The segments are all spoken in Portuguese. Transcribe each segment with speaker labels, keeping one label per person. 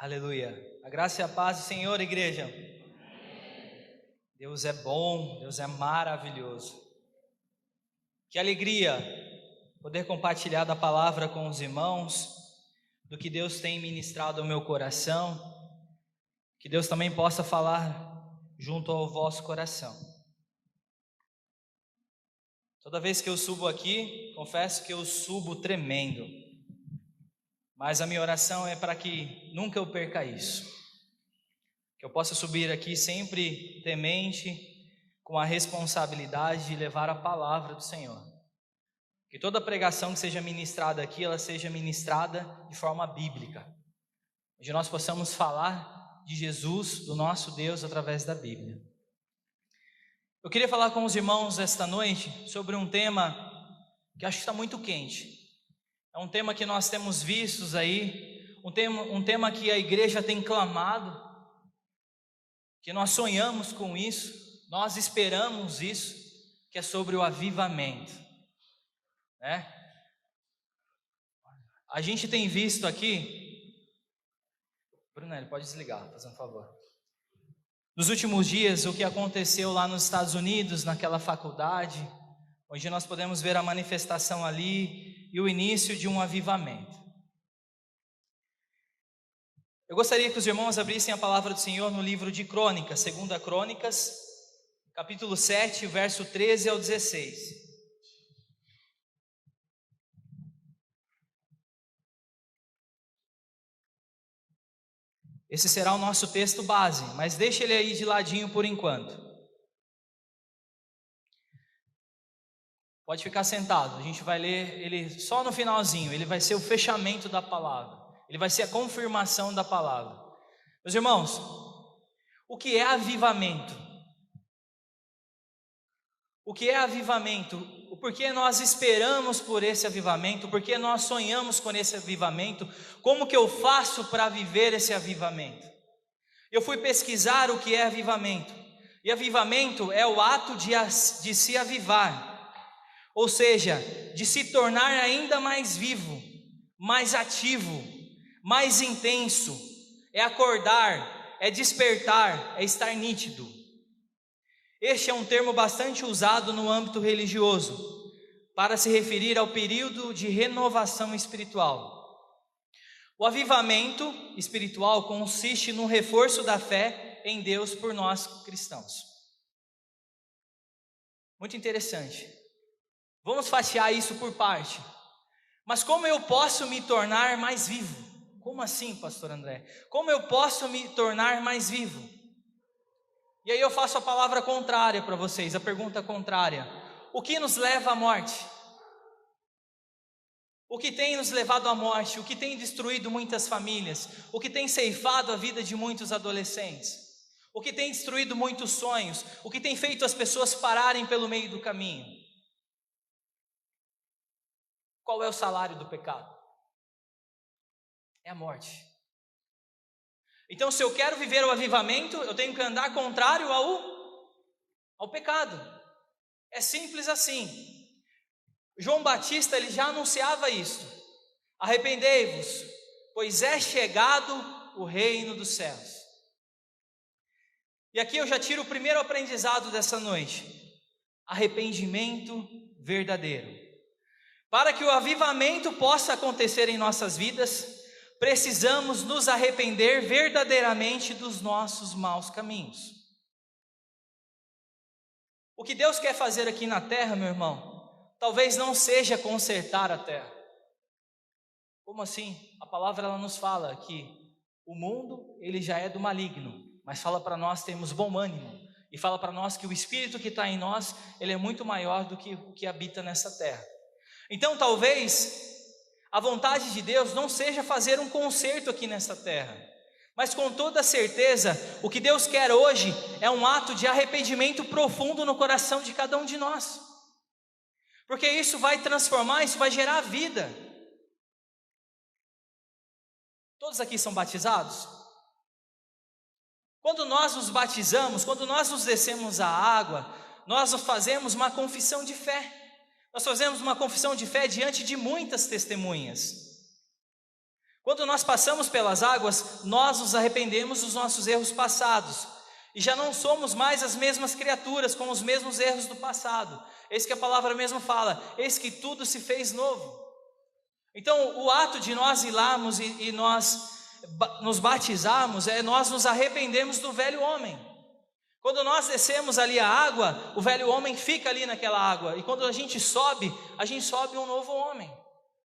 Speaker 1: Aleluia. A graça e a paz do Senhor, igreja. Deus é bom, Deus é maravilhoso. Que alegria poder compartilhar da palavra com os irmãos, do que Deus tem ministrado ao meu coração, que Deus também possa falar junto ao vosso coração. Toda vez que eu subo aqui, confesso que eu subo tremendo, mas a minha oração é para que nunca eu perca isso, que eu possa subir aqui sempre temente, com a responsabilidade de levar a palavra do Senhor. Que toda pregação que seja ministrada aqui, ela seja ministrada de forma bíblica, onde nós possamos falar de Jesus, do nosso Deus, através da Bíblia. Eu queria falar com os irmãos esta noite sobre um tema que acho que está muito quente. É um tema que nós temos vistos aí, um tema que a igreja tem clamado, que nós sonhamos com isso, nós esperamos isso, que é sobre o avivamento, né? A gente tem visto aqui, Brunelli, pode desligar, fazendo um favor. Nos últimos dias, o que aconteceu lá nos Estados Unidos, naquela faculdade, onde nós podemos ver a manifestação ali e o início de um avivamento. Eu gostaria que os irmãos abrissem a palavra do Senhor no livro de Crônicas, 2 Crônicas, capítulo 7, verso 13 ao 16. Esse será o nosso texto base, mas deixa ele aí de ladinho por enquanto. Pode ficar sentado, a gente vai ler ele só no finalzinho, ele vai ser o fechamento da palavra, ele vai ser a confirmação da palavra. Meus irmãos, o que é avivamento? O que é avivamento? O porquê nós esperamos por esse avivamento? Por que nós sonhamos com esse avivamento? Como que eu faço para viver esse avivamento? Eu fui pesquisar o que é avivamento. E avivamento é o ato de se avivar. Ou seja, de se tornar ainda mais vivo, mais ativo, mais intenso. É acordar, é despertar, é estar nítido. Este é um termo bastante usado no âmbito religioso, para se referir ao período de renovação espiritual. O avivamento espiritual consiste no reforço da fé em Deus por nós cristãos. Muito interessante. Vamos fatiar isso por parte. Mas como eu posso me tornar mais vivo? Como assim, pastor André? Como eu posso me tornar mais vivo? E aí eu faço a palavra contrária para vocês, a pergunta contrária. O que nos leva à morte? O que tem nos levado à morte? O que tem destruído muitas famílias? O que tem ceifado a vida de muitos adolescentes? O que tem destruído muitos sonhos? O que tem feito as pessoas pararem pelo meio do caminho? Qual é o salário do pecado? É a morte. Então, se eu quero viver o avivamento, eu tenho que andar contrário ao pecado. É simples assim. João Batista, ele já anunciava isso. Arrependei-vos, pois é chegado o reino dos céus. E aqui eu já tiro o primeiro aprendizado dessa noite. Arrependimento verdadeiro. Para que o avivamento possa acontecer em nossas vidas, precisamos nos arrepender verdadeiramente dos nossos maus caminhos. O que Deus quer fazer aqui na terra, meu irmão, talvez não seja consertar a terra. Como assim? A palavra ela nos fala que o mundo ele já é do maligno, mas fala para nós termos bom ânimo e fala para nós que o Espírito que está em nós ele é muito maior do que o que habita nessa terra. Então talvez a vontade de Deus não seja fazer um conserto aqui nessa terra, mas com toda certeza, o que Deus quer hoje é um ato de arrependimento profundo no coração de cada um de nós, porque isso vai transformar, isso vai gerar vida. Todos aqui são batizados? Quando nós nos batizamos, quando nós nos descemos à água, nós fazemos uma confissão de fé. Nós fazemos uma confissão de fé diante de muitas testemunhas. Quando nós passamos pelas águas, nós nos arrependemos dos nossos erros passados e já não somos mais as mesmas criaturas com os mesmos erros do passado. Eis que a palavra mesmo fala, eis que tudo se fez novo. Então o ato de nós irmos e nós nos batizarmos nós nos arrependemos do velho homem. Quando nós descemos ali a água, o velho homem fica ali naquela água, e quando a gente sobe um novo homem,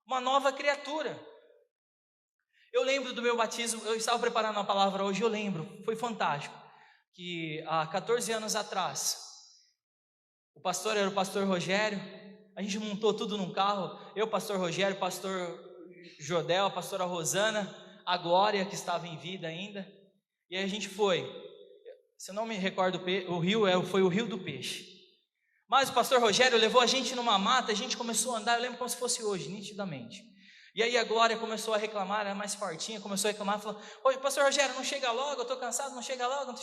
Speaker 1: uma nova criatura. Eu lembro do meu batismo, eu estava preparando uma palavra hoje, eu lembro, foi fantástico, que há 14 anos atrás, o pastor era o pastor Rogério, a gente montou tudo num carro, eu, pastor Rogério, pastor Jodel, a pastora Rosana, a Glória, que estava em vida ainda, e aí a gente foi, se eu não me recordo, o rio foi o Rio do Peixe, mas o pastor Rogério levou a gente numa mata, a gente começou a andar, eu lembro como se fosse hoje, nitidamente. E aí a Glória começou a reclamar, era mais fortinha, começou a reclamar, falou, pastor Rogério, não chega logo, eu estou cansado, não chega logo,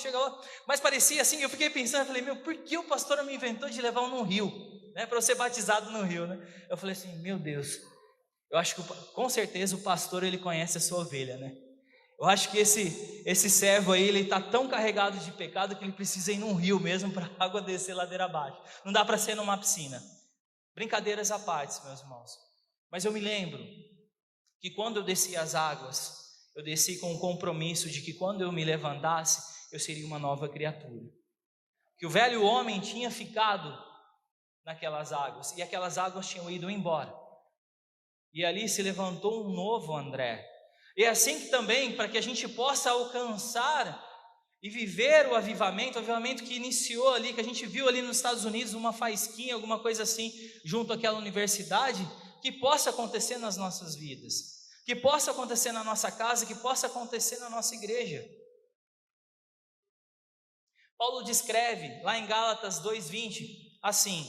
Speaker 1: mas parecia assim, eu fiquei pensando, eu falei, por que o pastor me inventou de levar num rio, né, para eu ser batizado no rio, né? Eu falei assim, meu Deus, eu acho que com certeza o pastor, ele conhece a sua ovelha, né? Eu acho que esse servo aí, ele está tão carregado de pecado que ele precisa ir num rio mesmo para a água descer ladeira abaixo, não dá para ser numa piscina. Brincadeiras à parte, meus irmãos, mas eu me lembro que quando eu desci as águas, eu desci com o compromisso de que quando eu me levantasse, eu seria uma nova criatura. Que o velho homem tinha ficado naquelas águas, e aquelas águas tinham ido embora. E ali se levantou um novo André. E é assim que também, para que a gente possa alcançar e viver o avivamento que iniciou ali, que a gente viu ali nos Estados Unidos, uma faísquinha, alguma coisa assim, junto àquela universidade, que possa acontecer nas nossas vidas, que possa acontecer na nossa casa, que possa acontecer na nossa igreja. Paulo descreve lá em Gálatas 2:20 assim: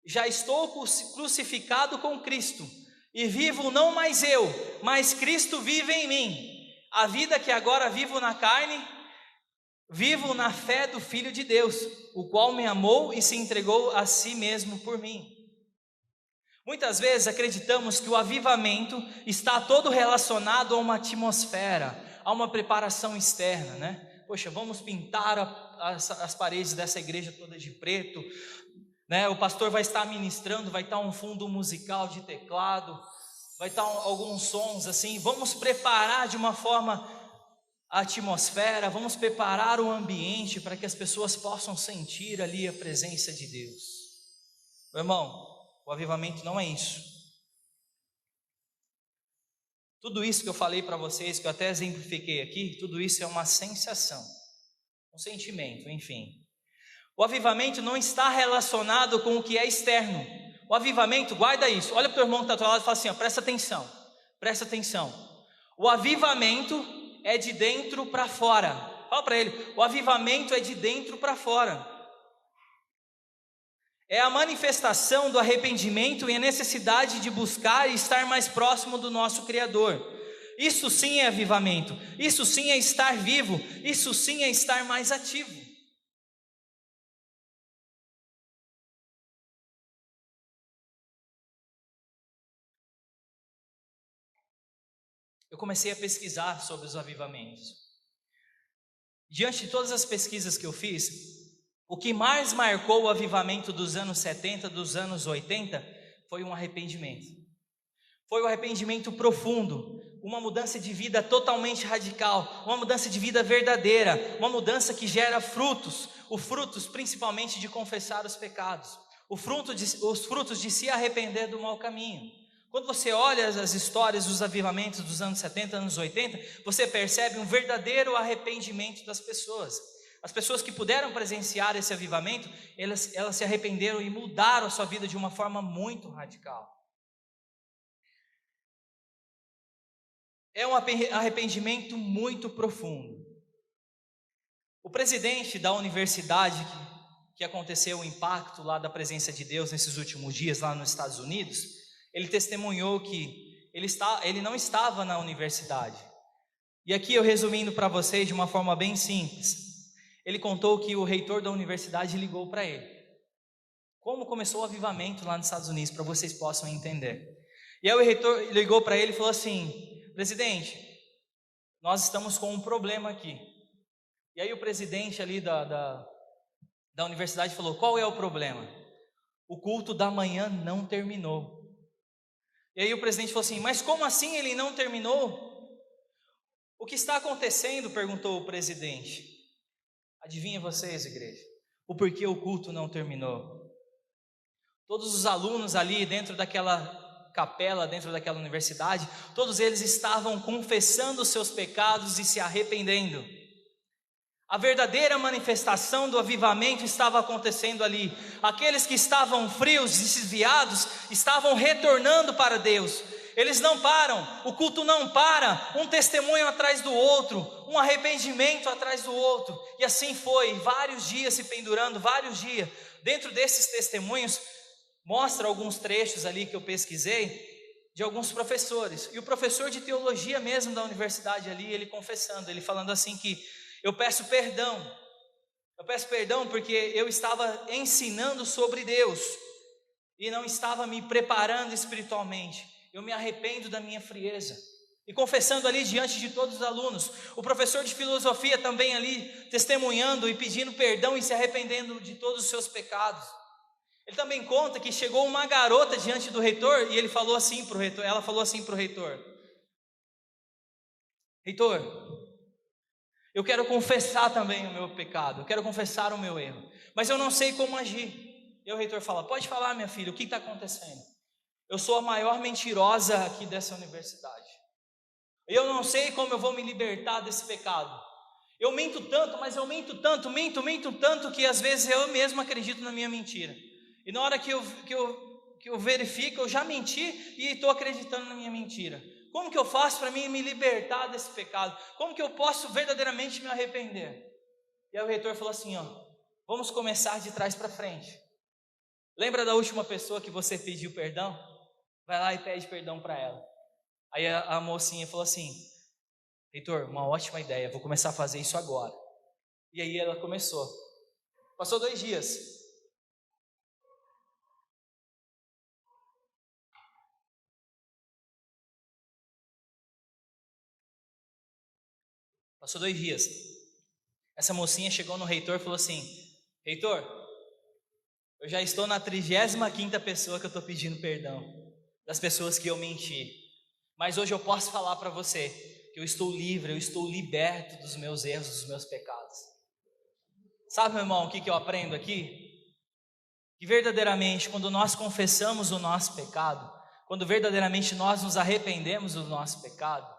Speaker 1: já estou crucificado com Cristo, e vivo não mais eu, mas Cristo vive em mim. A vida que agora vivo na carne, vivo na fé do Filho de Deus, o qual me amou e se entregou a si mesmo por mim. Muitas vezes acreditamos que o avivamento está todo relacionado a uma atmosfera, a uma preparação externa, né? Poxa, vamos pintar as paredes dessa igreja toda de preto, né? O pastor vai estar ministrando, vai estar um fundo musical de teclado, vai estar alguns sons assim, vamos preparar de uma forma a atmosfera, vamos preparar o ambiente para que as pessoas possam sentir ali a presença de Deus. Meu irmão, o avivamento não é isso. Tudo isso que eu falei para vocês, que eu até exemplifiquei aqui, tudo isso é uma sensação, um sentimento, enfim. O avivamento não está relacionado com o que é externo. O avivamento, guarda isso, olha para o teu irmão que está do teu lado e fala assim, ó, presta atenção. O avivamento é de dentro para fora. Fala para ele, o avivamento é de dentro para fora. É a manifestação do arrependimento e a necessidade de buscar e estar mais próximo do nosso Criador. Isso sim é avivamento, isso sim é estar vivo, isso sim é estar mais ativo. Eu comecei a pesquisar sobre os avivamentos. Diante de todas as pesquisas que eu fiz, o que mais marcou o avivamento dos anos 70, dos anos 80, foi um arrependimento. Foi um arrependimento profundo, uma mudança de vida totalmente radical, uma mudança de vida verdadeira, uma mudança que gera frutos, os frutos principalmente de confessar os pecados, os frutos de se arrepender do mau caminho. Quando você olha as histórias dos avivamentos dos anos 70, anos 80, você percebe um verdadeiro arrependimento das pessoas. As pessoas que puderam presenciar esse avivamento, elas se arrependeram e mudaram a sua vida de uma forma muito radical. É um arrependimento muito profundo. O presidente da universidade que aconteceu o impacto lá da presença de Deus nesses últimos dias lá nos Estados Unidos, ele testemunhou que ele não estava na universidade. E aqui eu resumindo para vocês de uma forma bem simples. Ele contou que o reitor da universidade ligou para ele. Como começou o avivamento lá nos Estados Unidos, para vocês possam entender. E aí o reitor ligou para ele e falou assim, presidente, nós estamos com um problema aqui. E aí o presidente ali da universidade falou: qual é o problema? O culto da manhã não terminou. E aí o presidente falou assim: mas como assim ele não terminou? O que está acontecendo? Perguntou o presidente. Adivinha vocês, igreja, o porquê o culto não terminou? Todos os alunos ali dentro daquela capela, dentro daquela universidade, todos eles estavam confessando os seus pecados e se arrependendo. A verdadeira manifestação do avivamento estava acontecendo ali. Aqueles que estavam frios, desviados, estavam retornando para Deus. Eles não param, o culto não para, um testemunho atrás do outro, um arrependimento atrás do outro. E assim foi, vários dias se pendurando, vários dias. Dentro desses testemunhos, mostra alguns trechos ali que eu pesquisei, de alguns professores. E o professor de teologia mesmo da universidade ali, ele confessando, ele falando assim que: eu peço perdão porque eu estava ensinando sobre Deus e não estava me preparando espiritualmente. Eu me arrependo da minha frieza. E confessando ali diante de todos os alunos. O professor de filosofia também ali testemunhando e pedindo perdão e se arrependendo de todos os seus pecados. Ele também conta que chegou uma garota diante do reitor e ele falou assim para o reitor, ela falou assim para o reitor: reitor, eu quero confessar também o meu pecado, eu quero confessar o meu erro, mas eu não sei como agir. E o reitor fala: pode falar, minha filha, o que está acontecendo? Eu sou a maior mentirosa aqui dessa universidade. Eu não sei como eu vou me libertar desse pecado. Eu minto tanto, mas eu minto tanto que às vezes eu mesmo acredito na minha mentira. E na hora que eu verifico, eu já menti e estou acreditando na minha mentira. Como que eu faço para mim me libertar desse pecado? Como que eu posso verdadeiramente me arrepender? E aí o reitor falou assim: vamos começar de trás para frente. Lembra da última pessoa que você pediu perdão? Vai lá e pede perdão para ela. Aí a mocinha falou assim: reitor, uma ótima ideia, vou começar a fazer isso agora. E aí ela começou. Passou 2 dias. Passou 2 dias. Essa mocinha chegou no reitor e falou assim: reitor, eu já estou na 35ª pessoa que eu estou pedindo perdão das pessoas que eu menti. Mas hoje eu posso falar para você que eu estou livre, eu estou liberto dos meus erros, dos meus pecados. Sabe, meu irmão, o que eu aprendo aqui? Que verdadeiramente, quando nós confessamos o nosso pecado, quando verdadeiramente nós nos arrependemos do nosso pecado,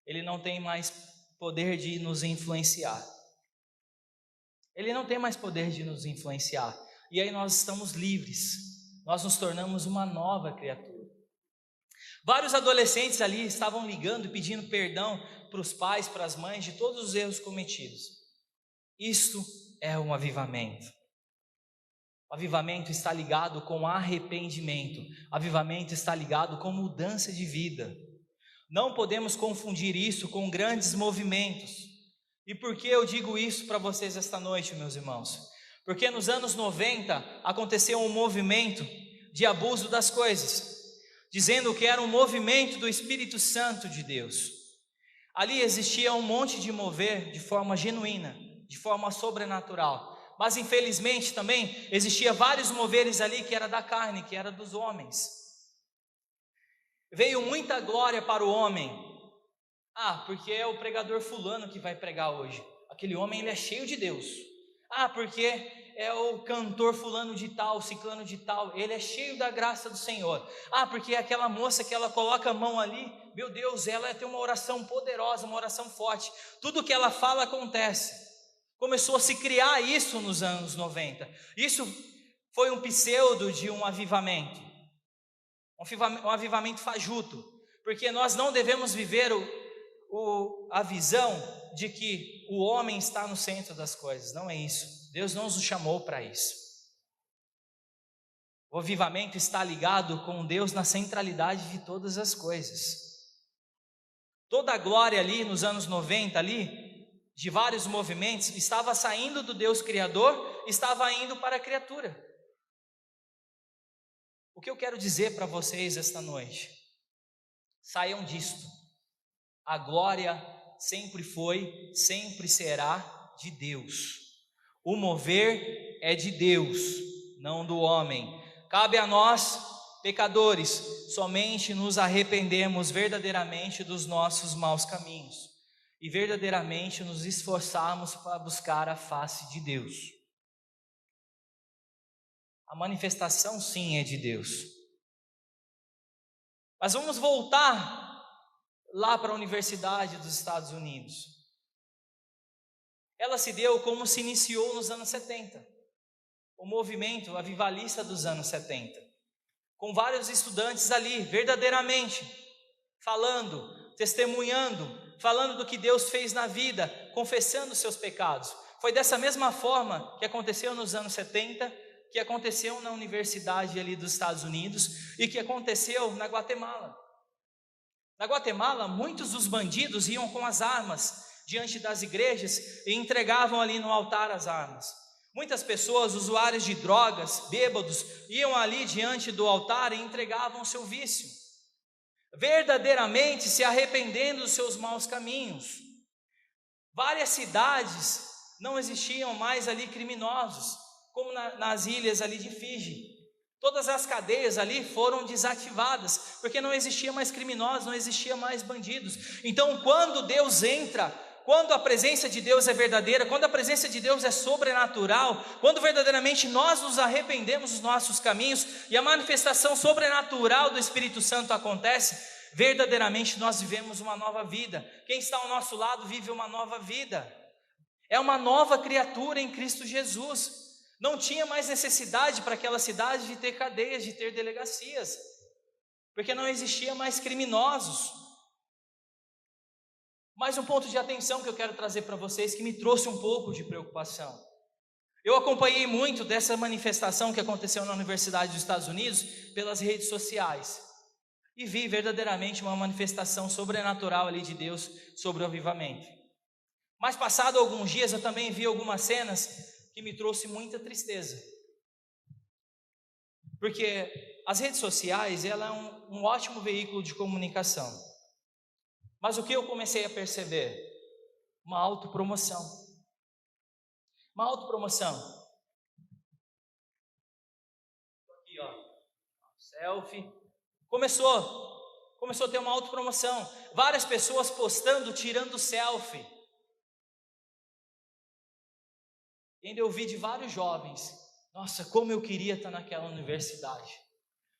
Speaker 1: ele não tem mais poder de nos influenciar. Ele não tem mais poder de nos influenciar. E aí nós estamos livres. Nós nos tornamos uma nova criatura. Vários adolescentes ali estavam ligando e pedindo perdão para os pais, para as mães, de todos os erros cometidos. Isto é um avivamento. O avivamento está ligado com arrependimento. O avivamento está ligado com mudança de vida. Não podemos confundir isso com grandes movimentos. E por que eu digo isso para vocês esta noite, meus irmãos? Porque nos anos 90 aconteceu um movimento de abuso das coisas, dizendo que era um movimento do Espírito Santo de Deus. Ali existia um monte de mover de forma genuína, de forma sobrenatural. Mas infelizmente também existia vários moveres ali que era da carne, que era dos homens. Veio muita glória para o homem. Porque é o pregador fulano que vai pregar hoje. Aquele homem, ele é cheio de Deus. Porque é o cantor fulano de tal, ciclano de tal, ele é cheio da graça do Senhor. Porque é aquela moça que ela coloca a mão ali, meu Deus, ela tem uma oração poderosa, uma oração forte. Tudo que ela fala acontece. Começou a se criar isso nos anos 90. Isso foi um pseudo de um avivamento. Um avivamento fajuto. Porque nós não devemos viver a visão de que o homem está no centro das coisas. Não é isso. Deus não nos chamou para isso. O avivamento está ligado com Deus na centralidade de todas as coisas. Toda a glória ali nos anos 90 ali, de vários movimentos, estava saindo do Deus Criador, estava indo para a criatura. O que eu quero dizer para vocês esta noite? Saiam disto. A glória sempre foi, sempre será de Deus. O mover é de Deus, não do homem. Cabe a nós, pecadores, somente nos arrependermos verdadeiramente dos nossos maus caminhos e verdadeiramente nos esforçarmos para buscar a face de Deus. A manifestação, sim, é de Deus. Mas vamos voltar lá para a Universidade dos Estados Unidos. Ela se deu como se iniciou nos anos 70, o movimento avivalista dos anos 70, com vários estudantes ali, verdadeiramente, falando, testemunhando, falando do que Deus fez na vida, confessando seus pecados. Foi dessa mesma forma que aconteceu nos anos 70, que aconteceu na Universidade ali dos Estados Unidos e que aconteceu na Guatemala. Na Guatemala, muitos dos bandidos iam com as armas diante das igrejas e entregavam ali no altar as armas. Muitas pessoas, usuários de drogas, bêbados, iam ali diante do altar e entregavam o seu vício, verdadeiramente se arrependendo dos seus maus caminhos. Várias cidades não existiam mais ali criminosos, como nas ilhas ali de Fiji. Todas as cadeias ali foram desativadas, porque não existia mais criminosos, não existia mais bandidos. Então, quando Deus entra, quando a presença de Deus é verdadeira, quando a presença de Deus é sobrenatural, quando verdadeiramente nós nos arrependemos dos nossos caminhos e a manifestação sobrenatural do Espírito Santo acontece, verdadeiramente nós vivemos uma nova vida. Quem está ao nosso lado vive uma nova vida. É uma nova criatura em Cristo Jesus. Não tinha mais necessidade para aquela cidade de ter cadeias, de ter delegacias, porque não existia mais criminosos. Mais um ponto de atenção que eu quero trazer para vocês, que me trouxe um pouco de preocupação. Eu acompanhei muito dessa manifestação que aconteceu na Universidade dos Estados Unidos pelas redes sociais e vi verdadeiramente uma manifestação sobrenatural ali de Deus sobre o avivamento. Mas passado alguns dias eu também vi algumas cenas que me trouxe muita tristeza, porque as redes sociais, ela é um ótimo veículo de comunicação. Mas o que eu comecei a perceber? Uma autopromoção. Uma autopromoção. Aqui, ó, selfie. Começou a ter uma autopromoção. Várias pessoas postando, tirando selfie. E ainda eu vi de vários jovens: nossa, como eu queria estar naquela universidade.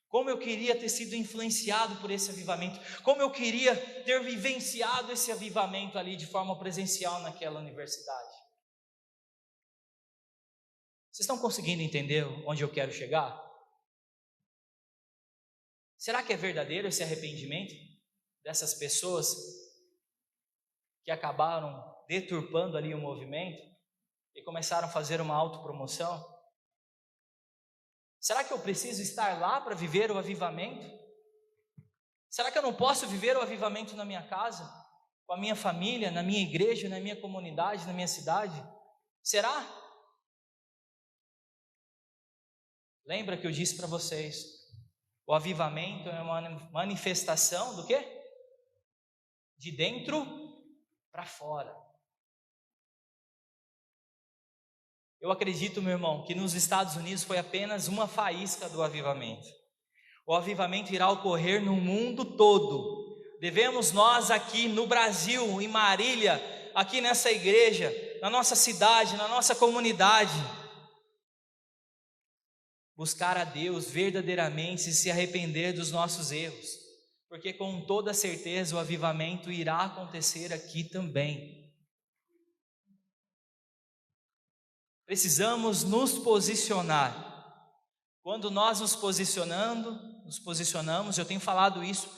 Speaker 1: Como eu queria ter sido influenciado por esse avivamento. Como eu queria ter vivenciado esse avivamento ali de forma presencial naquela universidade. Vocês estão conseguindo entender onde eu quero chegar? Será que é verdadeiro esse arrependimento dessas pessoas que acabaram deturpando ali o movimento e começaram a fazer uma autopromoção? Será que eu preciso estar lá para viver o avivamento? Será que eu não posso viver o avivamento na minha casa, com a minha família, na minha igreja, na minha comunidade, na minha cidade? Será? Lembra que eu disse para vocês, o avivamento é uma manifestação do quê? De dentro para fora. Eu acredito, meu irmão, que nos Estados Unidos foi apenas uma faísca do avivamento. O avivamento irá ocorrer no mundo todo. Devemos nós aqui no Brasil, em Marília, aqui nessa igreja, na nossa cidade, na nossa comunidade, buscar a Deus verdadeiramente e se arrepender dos nossos erros, porque com toda certeza o avivamento irá acontecer aqui também. Precisamos nos posicionar. Quando nós nos posicionamos, eu tenho falado isso,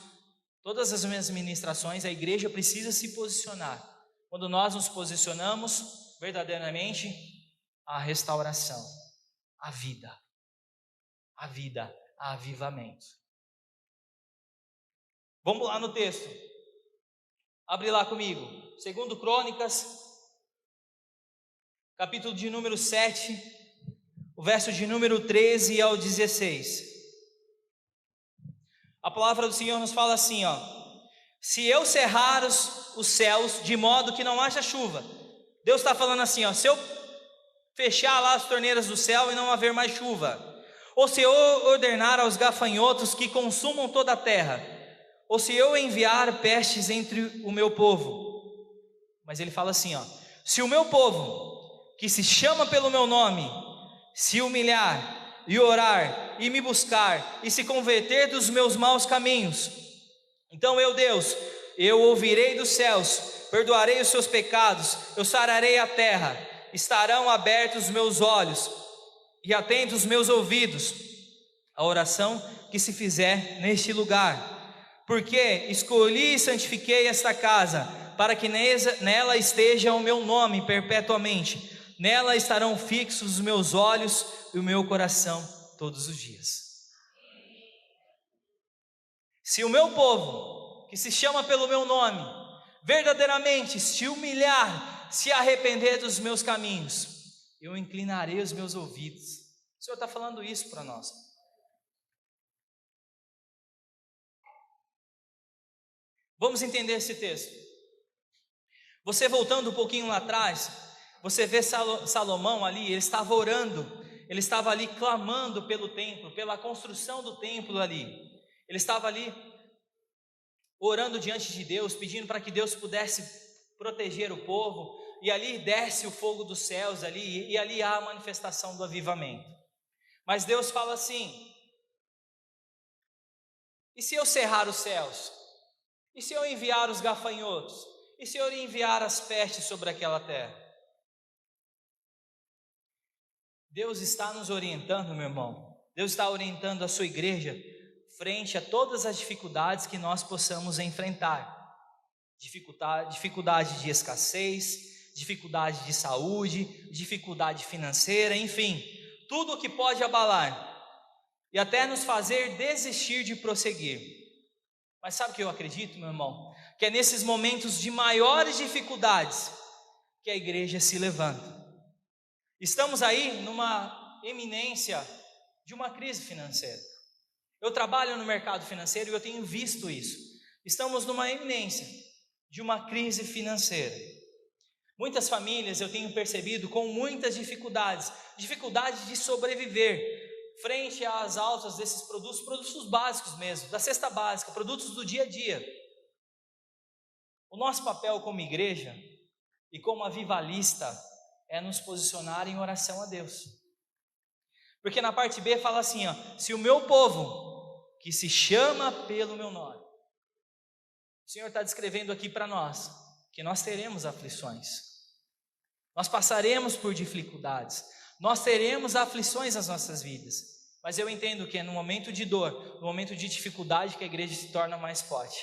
Speaker 1: todas as minhas ministrações, a igreja precisa se posicionar. Quando nós nos posicionamos, verdadeiramente, a restauração, a vida, a avivamento. Vamos lá no texto. Abre lá comigo. 2 Crônicas, capítulo de número 7, o verso de número 13 ao 16. A palavra do Senhor nos fala assim, ó: se eu cerrar os céus de modo que não haja chuva. Deus está falando assim, ó, se eu fechar lá as torneiras do céu e não haver mais chuva, ou se eu ordenar aos gafanhotos que consumam toda a terra, ou se eu enviar pestes entre o meu povo. Mas ele fala assim, ó, se o meu povo, que se chama pelo meu nome, se humilhar e orar e me buscar e se converter dos meus maus caminhos, então eu, Deus, eu ouvirei dos céus, perdoarei os seus pecados, eu sararei a terra, estarão abertos os meus olhos e atentos os meus ouvidos a oração que se fizer neste lugar. Porque escolhi e santifiquei esta casa, para que nela esteja o meu nome perpetuamente. Nela estarão fixos os meus olhos e o meu coração todos os dias. Se o meu povo, que se chama pelo meu nome, verdadeiramente se humilhar, se arrepender dos meus caminhos, eu inclinarei os meus ouvidos. O Senhor está falando isso para nós. Vamos entender esse texto. Você voltando um pouquinho lá atrás, você vê Salomão ali, ele estava orando, ele estava ali clamando pelo templo, pela construção do templo ali. Ele estava ali orando diante de Deus, pedindo para que Deus pudesse proteger o povo, e ali desce o fogo dos céus ali, e ali há a manifestação do avivamento. Mas Deus fala assim: e se eu cerrar os céus? E se eu enviar os gafanhotos? E se eu enviar as pestes sobre aquela terra? Deus está nos orientando, meu irmão. Deus está orientando a sua igreja frente a todas as dificuldades que nós possamos enfrentar. Dificuldade de escassez, dificuldade de saúde, dificuldade financeira, enfim, tudo o que pode abalar e até nos fazer desistir de prosseguir. Mas sabe o que eu acredito, meu irmão? Que é nesses momentos de maiores dificuldades que a igreja se levanta. Estamos aí numa iminência de uma crise financeira. Eu trabalho no mercado financeiro e eu tenho visto isso. Estamos numa iminência de uma crise financeira. Muitas famílias eu tenho percebido com muitas dificuldades de sobreviver frente às altas desses produtos básicos mesmo, da cesta básica, produtos do dia a dia. O nosso papel como igreja e como avivalista é nos posicionar em oração a Deus. Porque na parte B fala assim, ó, se o meu povo, que se chama pelo meu nome. O Senhor está descrevendo aqui para nós que nós teremos aflições, nós passaremos por dificuldades, nós teremos aflições nas nossas vidas, mas eu entendo que é no momento de dor, no momento de dificuldade que a igreja se torna mais forte.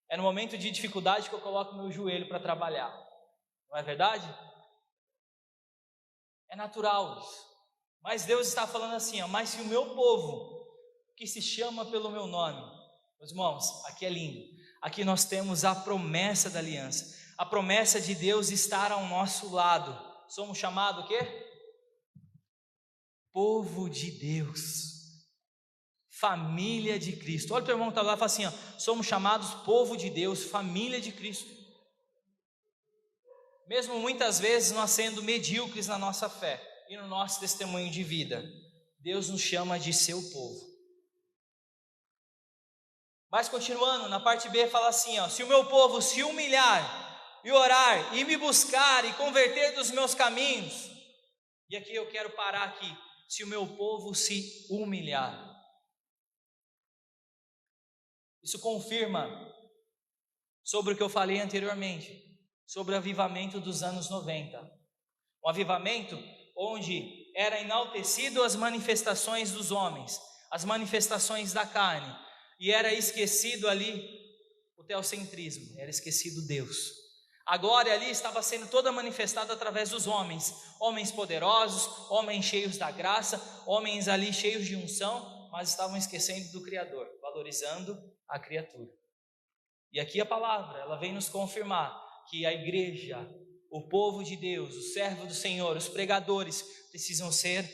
Speaker 1: É no momento de dificuldade que eu coloco meu joelho para trabalhar, não é verdade? É natural isso, mas Deus está falando assim, ó, mas se o meu povo, que se chama pelo meu nome, meus irmãos, aqui é lindo, aqui nós temos a promessa da aliança, a promessa de Deus estar ao nosso lado. Somos chamados o quê? Povo de Deus, família de Cristo. Olha o teu irmão que está lá e fala assim, ó, somos chamados povo de Deus, família de Cristo. Mesmo muitas vezes nós sendo medíocres na nossa fé e no nosso testemunho de vida, Deus nos chama de seu povo. Mas continuando, na parte B fala assim, ó, se o meu povo se humilhar e orar e me buscar e converter dos meus caminhos, e aqui eu quero parar aqui, se o meu povo se humilhar. Isso confirma sobre o que eu falei anteriormente, sobre o avivamento dos anos 90. Um avivamento onde era enaltecido as manifestações dos homens, as manifestações da carne, e era esquecido ali o teocentrismo, era esquecido Deus. A glória ali estava sendo toda manifestada através dos homens, homens poderosos, homens cheios da graça, homens ali cheios de unção, mas estavam esquecendo do Criador, valorizando a criatura. E aqui a palavra, ela vem nos confirmar que a igreja, o povo de Deus, o servo do Senhor, os pregadores precisam ser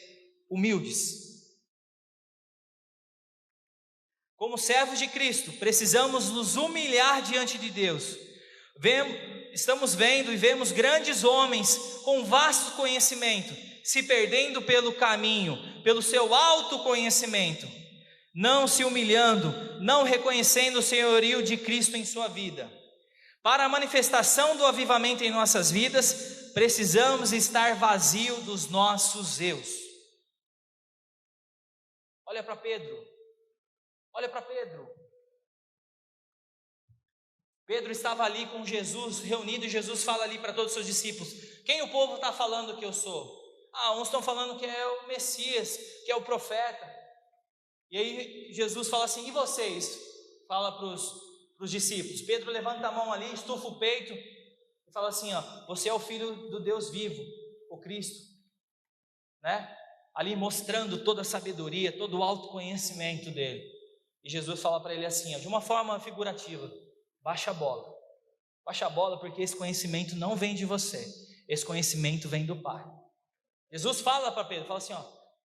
Speaker 1: humildes. como servos de Cristo, precisamos nos humilhar diante de Deus. Estamos vendo e vemos grandes homens com vasto conhecimento se perdendo pelo caminho, pelo seu autoconhecimento, não se humilhando, não reconhecendo o senhorio de Cristo em sua vida. Para a manifestação do avivamento em nossas vidas, precisamos estar vazio dos nossos eus. Olha para Pedro. Olha para Pedro. Pedro estava ali com Jesus reunido, e Jesus fala ali para todos os seus discípulos: quem o povo está falando que eu sou? Uns estão falando que é o Messias, que é o profeta. E aí Jesus fala assim: e vocês? Fala para os discípulos. Pedro levanta a mão ali, estufa o peito e fala assim: você é o Filho do Deus vivo, o Cristo, né? Ali mostrando toda a sabedoria, todo o autoconhecimento dele. E Jesus fala para ele assim, de uma forma figurativa: baixa a bola, porque esse conhecimento não vem de você, esse conhecimento vem do Pai. Jesus fala para Pedro, fala assim: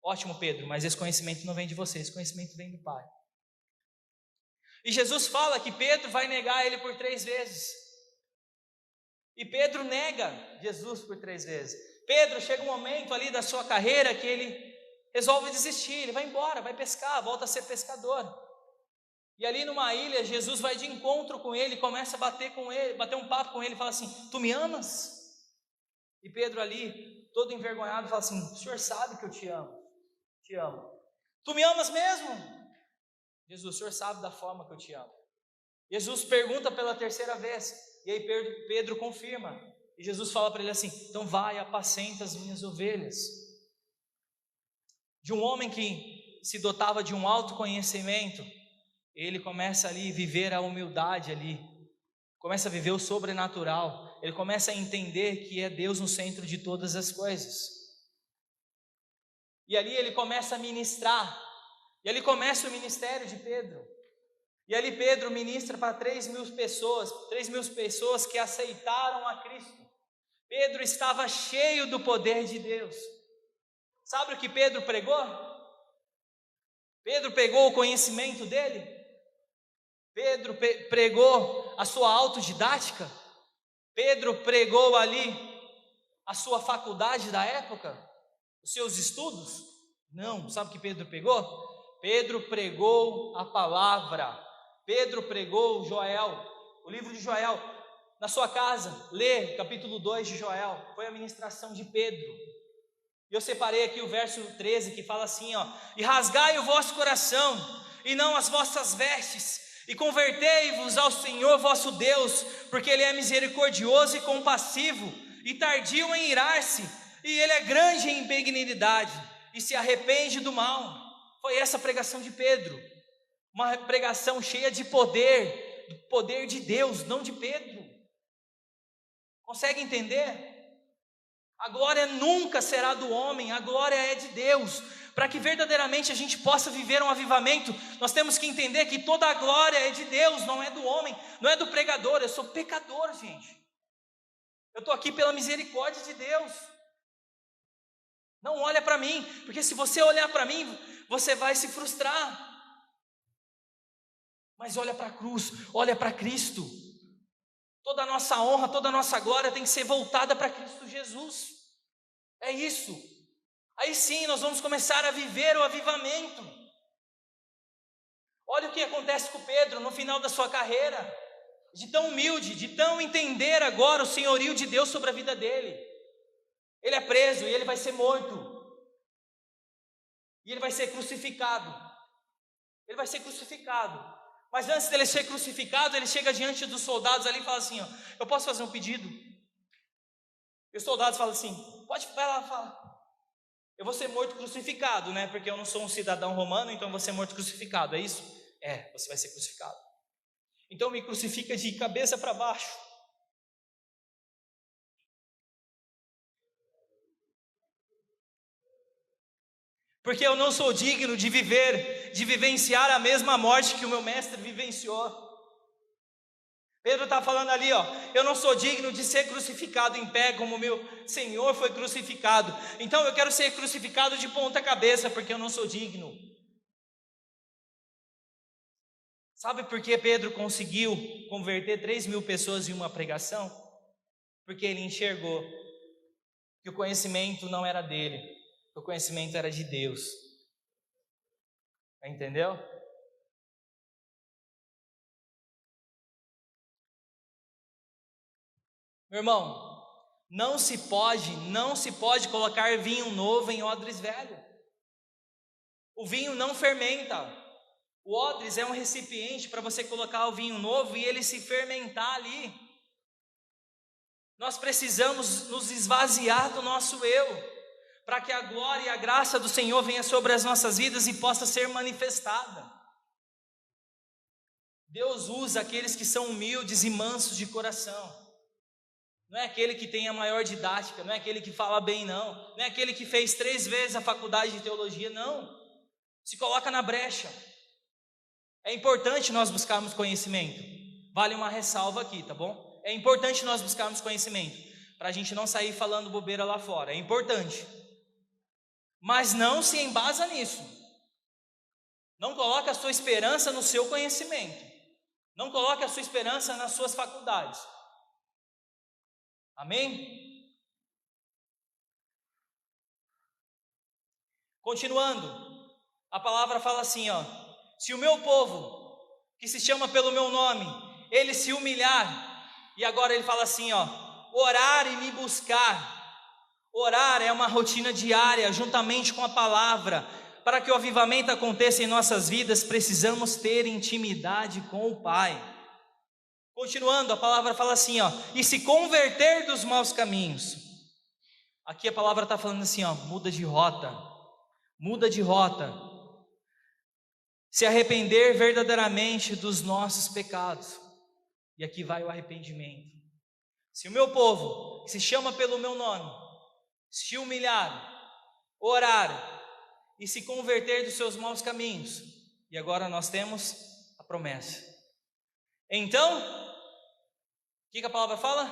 Speaker 1: ótimo Pedro, mas esse conhecimento não vem de você, esse conhecimento vem do Pai. E Jesus fala que Pedro vai negar ele por 3 vezes, e Pedro nega Jesus por 3 vezes. Pedro, chega um momento ali da sua carreira que ele resolve desistir, ele vai embora, vai pescar, volta a ser pescador. E ali numa ilha, Jesus vai de encontro com ele, começa a bater um papo com ele, fala assim: tu me amas? E Pedro ali, todo envergonhado, fala assim: o senhor sabe que eu te amo. Tu me amas mesmo? Jesus: o senhor sabe da forma que eu te amo. Jesus pergunta pela 3ª vez, e aí Pedro confirma. E Jesus fala para ele assim: então vai, apacenta as minhas ovelhas. De um homem que se dotava de um autoconhecimento, ele começa ali a viver a humildade ali, começa a viver o sobrenatural, ele começa a entender que é Deus no centro de todas as coisas. E ali ele começa a ministrar, e ali começa o ministério de Pedro. E ali Pedro ministra para 3.000 pessoas que aceitaram a Cristo. Pedro estava cheio do poder de Deus. Sabe o que Pedro pregou? Pedro pegou o conhecimento dele. Pedro pregou a sua autodidática. Pedro pregou ali a sua faculdade da época, os seus estudos. Não, sabe o que Pedro pegou? Pedro pregou a palavra. Pedro pregou Joel, o livro de Joel. Na sua casa, lê capítulo 2 de Joel, foi a ministração de Pedro. E eu separei aqui o verso 13, que fala assim: e rasgai o vosso coração, e não as vossas vestes, e convertei-vos ao Senhor vosso Deus, porque Ele é misericordioso e compassivo, e tardio em irar-se, e Ele é grande em benignidade, e se arrepende do mal. Foi essa a pregação de Pedro, uma pregação cheia de poder, do poder de Deus, não de Pedro. Consegue entender? A glória nunca será do homem, a glória é de Deus. Para que verdadeiramente a gente possa viver um avivamento, nós temos que entender que toda a glória é de Deus, não é do homem, não é do pregador. Eu sou pecador, gente. Eu estou aqui pela misericórdia de Deus. Não olha para mim, porque se você olhar para mim, você vai se frustrar. Mas olha para a cruz, olha para Cristo. Toda a nossa honra, toda a nossa glória tem que ser voltada para Cristo Jesus. É isso. Aí sim nós vamos começar a viver o avivamento. Olha o que acontece com Pedro no final da sua carreira. De tão humilde, de tão entender agora o senhorio de Deus sobre a vida dele. Ele é preso e ele vai ser morto. E ele vai ser crucificado. Ele vai ser crucificado. Mas antes dele ser crucificado, ele chega diante dos soldados ali e fala assim: eu posso fazer um pedido? E os soldados falam assim: pode, vai lá, fala. Eu vou ser morto crucificado, né? Porque eu não sou um cidadão romano, então eu vou ser morto crucificado, é isso? É, você vai ser crucificado. Então me crucifica de cabeça para baixo. Porque eu não sou digno de vivenciar a mesma morte que o meu mestre vivenciou. Pedro está falando ali, eu não sou digno de ser crucificado em pé como o meu Senhor foi crucificado. Então eu quero ser crucificado de ponta cabeça, porque eu não sou digno. Sabe por que Pedro conseguiu converter 3.000 pessoas em uma pregação? Porque ele enxergou que o conhecimento não era dele, que o conhecimento era de Deus. Entendeu? Meu irmão, não se pode colocar vinho novo em odres velho. O vinho não fermenta. O odres é um recipiente para você colocar o vinho novo e ele se fermentar ali. Nós precisamos nos esvaziar do nosso eu, para que a glória e a graça do Senhor venha sobre as nossas vidas e possa ser manifestada. Deus usa aqueles que são humildes e mansos de coração. Não é aquele que tem a maior didática, não é aquele que fala bem, não é aquele que fez 3 vezes a faculdade de teologia, não. Se coloca na brecha. É importante nós buscarmos conhecimento. Vale uma ressalva aqui, tá bom? É importante nós buscarmos conhecimento, para a gente não sair falando bobeira lá fora. É importante. Mas não se embasa nisso. Não coloque a sua esperança no seu conhecimento. Não coloque a sua esperança nas suas faculdades. Amém? Continuando, a palavra fala assim, ó: se o meu povo, que se chama pelo meu nome, ele se humilhar, e agora ele fala assim, ó: orar e me buscar. Orar é uma rotina diária, juntamente com a palavra. Para que o avivamento aconteça em nossas vidas, precisamos ter intimidade com o Pai. Continuando, a palavra fala assim, ó: e se converter dos maus caminhos. Aqui a palavra está falando assim, ó: muda de rota. Muda de rota. Se arrepender verdadeiramente dos nossos pecados. E aqui vai o arrependimento. Se o meu povo, que se chama pelo meu nome, se humilhar, orar e se converter dos seus maus caminhos. E agora nós temos a promessa. Então, o que a palavra fala?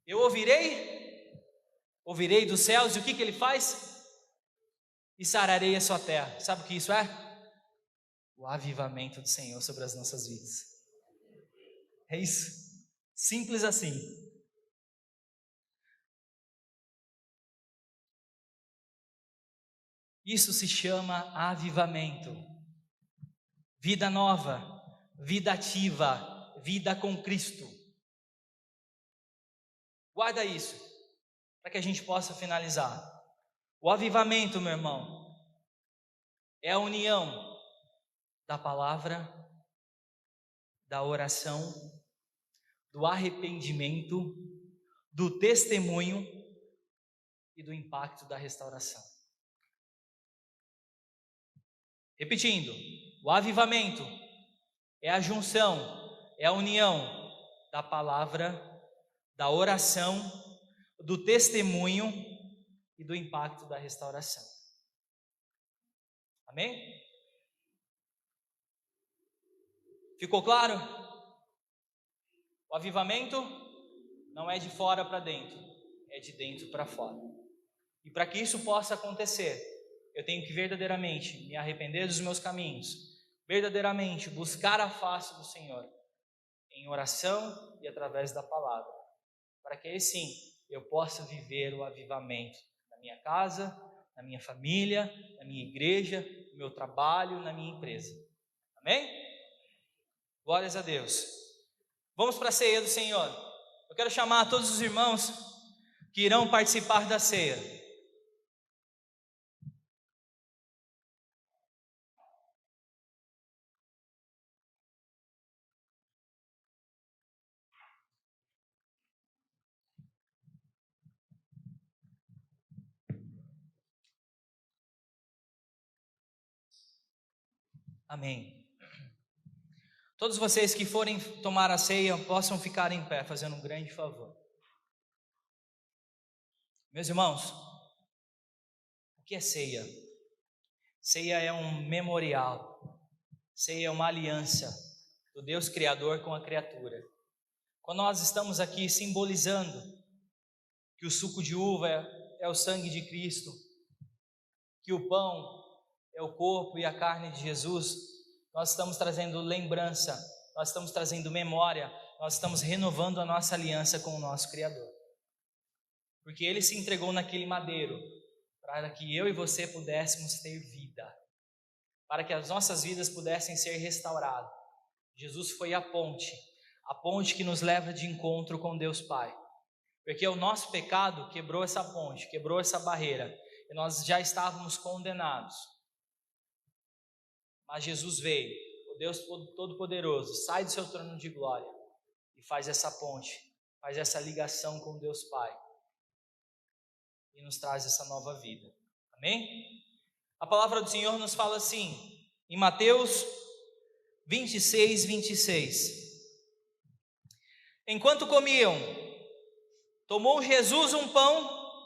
Speaker 1: Eu ouvirei dos céus, e o que ele faz? E sararei a sua terra. Sabe o que isso é? O avivamento do Senhor sobre as nossas vidas. É isso, simples assim. Isso se chama avivamento. Vida nova, vida ativa, vida com Cristo. Guarda isso, para que a gente possa finalizar. O avivamento, meu irmão, é a união da palavra, da oração, do arrependimento, do testemunho e do impacto da restauração. Repetindo, o avivamento é a junção, é a união da palavra, da oração, do testemunho e do impacto da restauração. Amém? Ficou claro? O avivamento não é de fora para dentro, é de dentro para fora. E para que isso possa acontecer, eu tenho que verdadeiramente me arrepender dos meus caminhos, verdadeiramente buscar a face do Senhor, em oração e através da palavra, para que aí sim eu possa viver o avivamento na minha casa, na minha família, na minha igreja, no meu trabalho, na minha empresa. Amém? Glórias a Deus. Vamos para a ceia do Senhor. Eu quero chamar todos os irmãos que irão participar da ceia. Amém. Todos vocês que forem tomar a ceia, possam ficar em pé, fazendo um grande favor. Meus irmãos, o que é ceia? Ceia é um memorial. Ceia é uma aliança do Deus Criador com a criatura. Quando nós estamos aqui simbolizando que o suco de uva é o sangue de Cristo, que o pão é o corpo e a carne de Jesus, nós estamos trazendo lembrança, nós estamos trazendo memória, nós estamos renovando a nossa aliança com o nosso Criador. Porque Ele se entregou naquele madeiro, para que eu e você pudéssemos ter vida, para que as nossas vidas pudessem ser restauradas. Jesus foi a ponte que nos leva de encontro com Deus Pai. Porque o nosso pecado quebrou essa ponte, quebrou essa barreira, e nós já estávamos condenados. Mas Jesus veio, o Deus Todo-Poderoso, sai do seu trono de glória e faz essa ponte, faz essa ligação com Deus Pai e nos traz essa nova vida. Amém? A palavra do Senhor nos fala assim, em Mateus 26, 26. Enquanto comiam, tomou Jesus um pão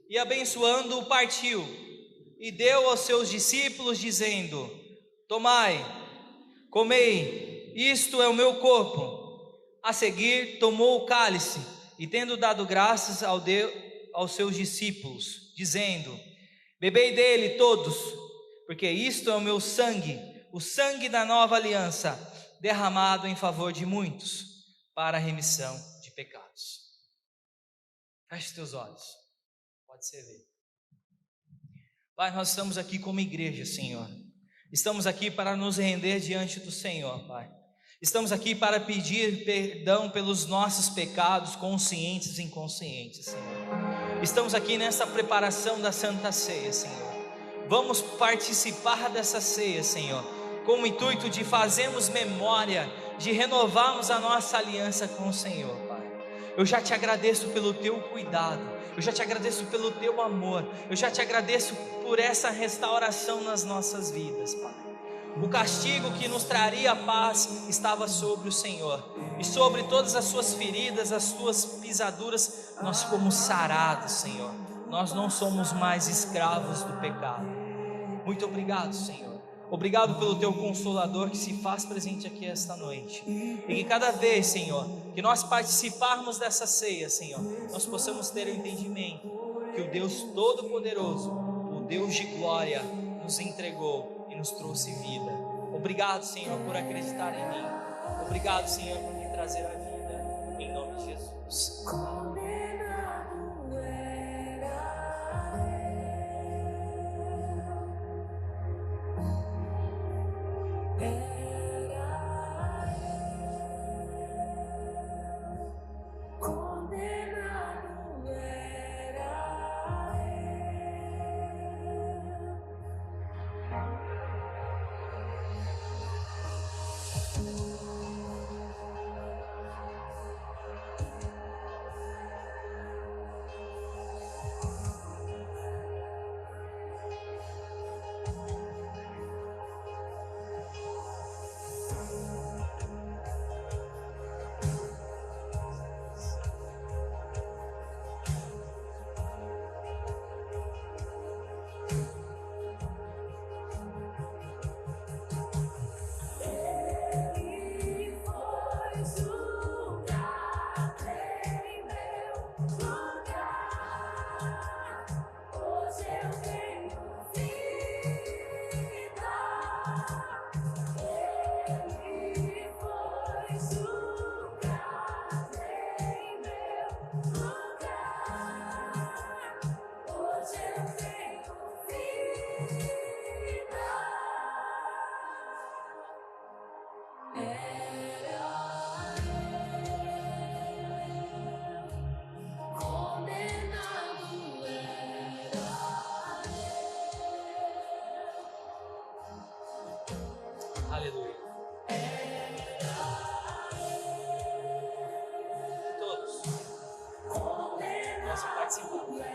Speaker 1: e, abençoando-o, partiu e deu aos seus discípulos, dizendo: tomai, comei, isto é o meu corpo. A seguir, tomou o cálice e, tendo dado graças aos seus discípulos, dizendo: bebei dele todos, porque isto é o meu sangue, o sangue da nova aliança, derramado em favor de muitos, para a remissão de pecados. Feche os teus olhos, pode ser ver. Pai, nós estamos aqui como igreja, Senhor. Estamos aqui para nos render diante do Senhor, Pai. Estamos aqui para pedir perdão pelos nossos pecados, conscientes e inconscientes, Senhor. Estamos aqui nessa preparação da Santa Ceia, Senhor. Vamos participar dessa ceia, Senhor, com o intuito de fazermos memória, de renovarmos a nossa aliança com o Senhor, Pai. Eu já te agradeço pelo teu cuidado, eu já te agradeço pelo teu amor, eu já te agradeço por essa restauração nas nossas vidas, Pai. O castigo que nos traria paz estava sobre o Senhor, e sobre todas as suas feridas, as suas pisaduras, nós fomos sarados, Senhor. Nós não somos mais escravos do pecado. Muito obrigado, Senhor. Obrigado pelo teu Consolador que se faz presente aqui esta noite. E que cada vez, Senhor, que nós participarmos dessa ceia, Senhor, nós possamos ter o entendimento que o Deus Todo-Poderoso, o Deus de glória, nos entregou e nos trouxe vida. Obrigado, Senhor, por acreditar em mim. Obrigado, Senhor, por me trazer a vida. Em nome de Jesus. Aleluia. Todos nós participamos.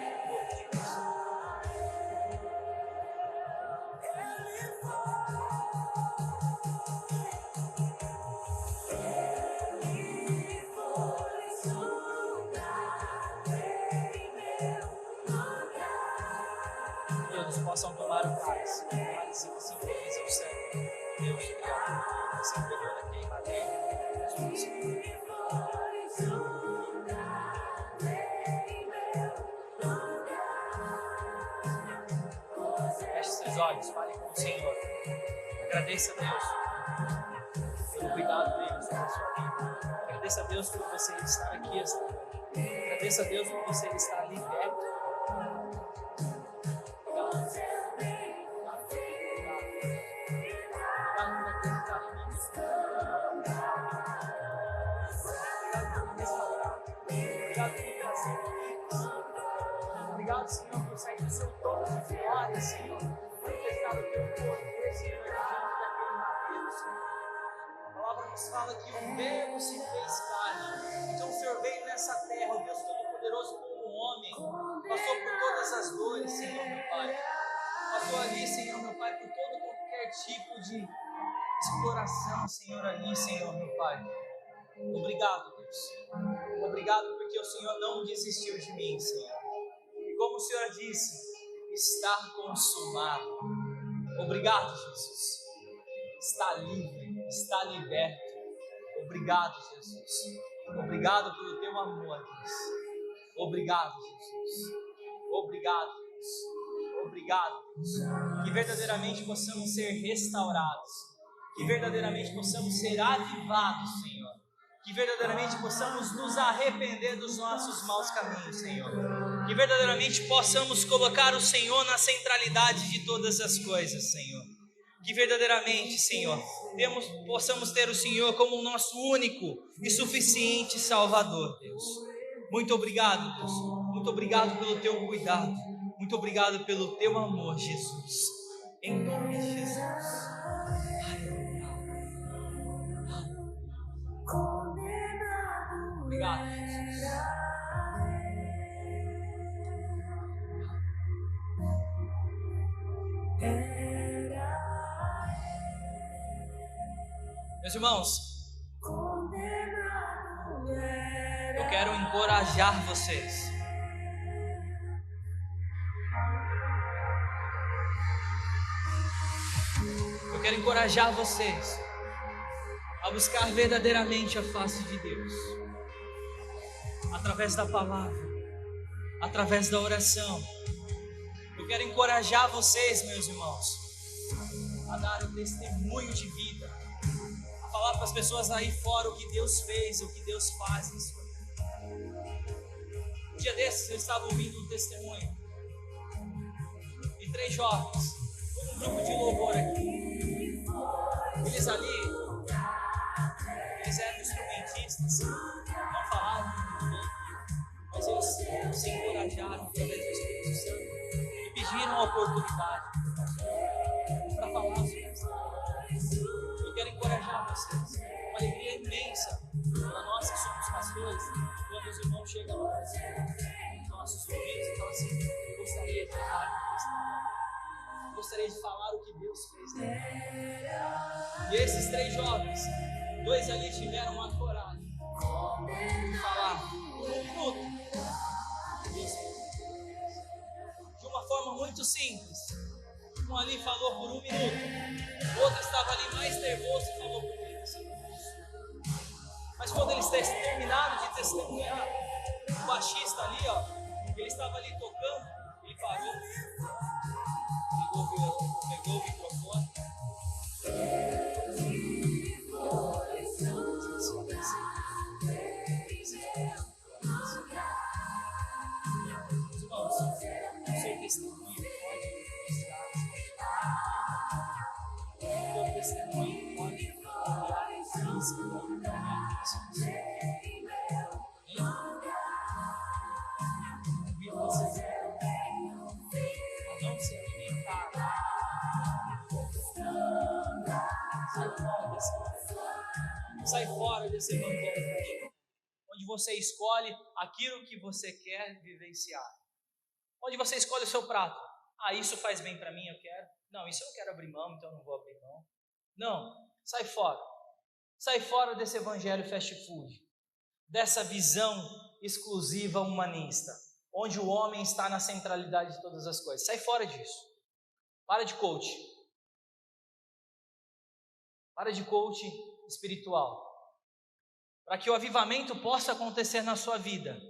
Speaker 1: Todos possam tomar o cálice. O cálice que simboliza o sangue. Deus, Criador, Senhor. Agradeça a Deus pelo cuidado dele sobre a sua vida. Agradeça a Deus por você estar aqui esta noite. Agradeça a Deus por você estar liberto. Obrigado, Senhor, por sair do seu trono de glória, Senhor. Manifestar o teu poder, Senhor, diante daquele madeiro, Senhor. A palavra nos fala que o Verbo se fez carne. Então o Senhor veio nessa terra, o Deus Todo-Poderoso como um homem. Passou por todas as dores, Senhor, meu Pai. Passou ali, Senhor, meu Pai, por todo qualquer tipo de exploração, Senhor, ali, Senhor, meu Pai. Obrigado, Deus. Obrigado porque o Senhor não desistiu de mim, Senhor. E como o Senhor disse, está consumado. Obrigado, Jesus. Está livre, está liberto. Obrigado, Jesus. Obrigado pelo teu amor, Deus. Obrigado, Jesus. Obrigado, Deus. Obrigado, Deus. Que verdadeiramente possamos ser restaurados. Que verdadeiramente possamos ser avivados, Senhor. Que verdadeiramente possamos nos arrepender dos nossos maus caminhos, Senhor. Que verdadeiramente possamos colocar o Senhor na centralidade de todas as coisas, Senhor. Que verdadeiramente, Senhor, possamos ter o Senhor como o nosso único e suficiente Salvador, Deus. Muito obrigado, Deus. Muito obrigado pelo teu cuidado. Muito obrigado pelo teu amor, Jesus. Em nome de Jesus. Obrigado, Jesus. Meus irmãos, eu quero encorajar vocês. Eu quero encorajar vocês a buscar verdadeiramente a face de Deus. Através da palavra, através da oração. Eu quero encorajar vocês, meus irmãos, a dar o testemunho de vida, a falar para as pessoas aí fora o que Deus fez, o que Deus faz em sua vida. Um dia desses eu estava ouvindo um testemunho de 3 jovens, um grupo de louvor aqui. Eles ali, eles eram instrumentistas, não falavam muito bem, mas eles se encorajaram através do Espírito Santo e pediram a oportunidade para falar sobre isso. Eu quero encorajar vocês. Uma alegria imensa para nós que somos pastores, quando os irmãos chegam nos nossos ouvidos e falam assim: eu gostaria de falar um testemunho. Eu gostaria de falar o que Deus fez na minha vida. E esses 3 jovens, 2 ali tiveram a coragem de falar por 1 minuto. Deus fez. De uma forma muito simples. Um ali falou por 1 minuto, o outro estava ali mais nervoso e falou por 30 segundos. Mas quando eles terminaram de testemunhar, o baixista ali, ó, ele estava ali tocando, ele parou, pegou o microfone. Seu testemunho pode mudar não se alimentar. Sai fora desse evangelho, onde você escolhe aquilo que você quer vivenciar, onde você escolhe o seu prato. Isso faz bem para mim, eu quero. Não, isso eu não quero abrir mão, então eu não vou abrir mão. Não, sai fora. Sai fora desse evangelho fast food, dessa visão exclusiva humanista, onde o homem está na centralidade de todas as coisas. Sai fora disso. Para de coach. Para de coach espiritual. Para que o avivamento possa acontecer na sua vida,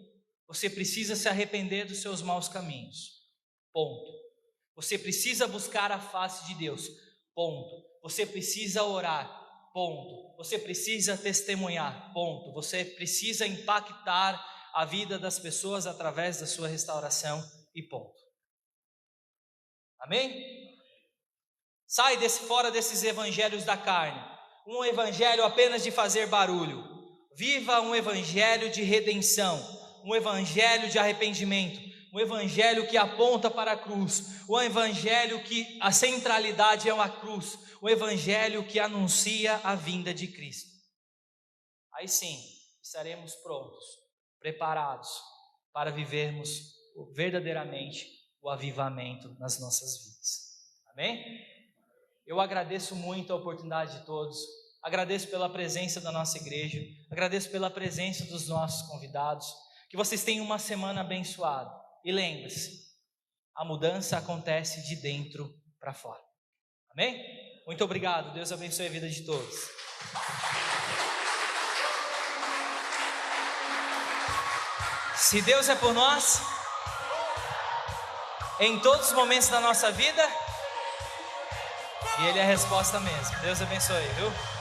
Speaker 1: você precisa se arrepender dos seus maus caminhos. Ponto. Você precisa buscar a face de Deus. Ponto. você precisa orar, ponto. Você precisa testemunhar, ponto. Você precisa impactar a vida das pessoas através da sua restauração e ponto. Amém? Sai fora desses evangelhos da carne, um evangelho apenas de fazer barulho. Viva um evangelho de redenção, um evangelho de arrependimento, um evangelho que aponta para a cruz, um evangelho que a centralidade é uma cruz, um evangelho que anuncia a vinda de Cristo. Aí sim, estaremos prontos, preparados para vivermos verdadeiramente o avivamento nas nossas vidas. Amém? Eu agradeço muito a oportunidade de todos, agradeço pela presença da nossa igreja, agradeço pela presença dos nossos convidados, que vocês tenham uma semana abençoada. E lembre-se, a mudança acontece de dentro para fora. Amém? Muito obrigado, Deus abençoe a vida de todos. Se Deus é por nós, em todos os momentos da nossa vida, e Ele é a resposta mesmo. Deus abençoe, viu?